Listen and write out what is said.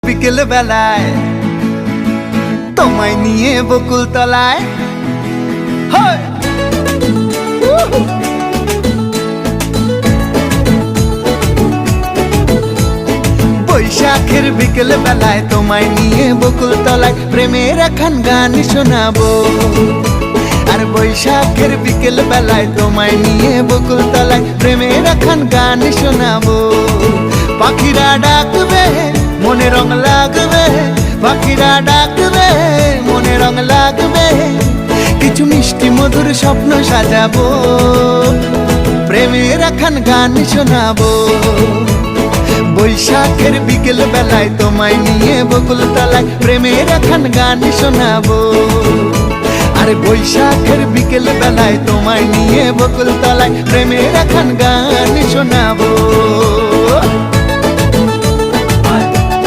বিকেল বেলায় তোমায় নিয়ে বকুল তলায়। বৈশাখের বিকেল বেলায় তোমায় নিয়ে বকুল তলায় প্রেমের একখান গান শোনাবো। আর বৈশাখের বিকেল বেলায় তোমায় নিয়ে বকুল তলায় প্রেমের একখান গান শোনাবো। পাখিরা ডাকবে মনে রং লাগবে, পাখিরা ডাকবে মনে রং লাগবে, কিছু মিষ্টি মধুর স্বপ্ন সাজাবো, প্রেমের একখান গান শোনাবো। বৈশাখের বিকেল বেলায় তোমায় নিয়ে বকুল তলায় প্রেমের একখান গান শোনাবো। আর বৈশাখের বিকেল বেলায় তোমায় নিয়ে বকুল তলায় প্রেমের একখান গান শোনাবো।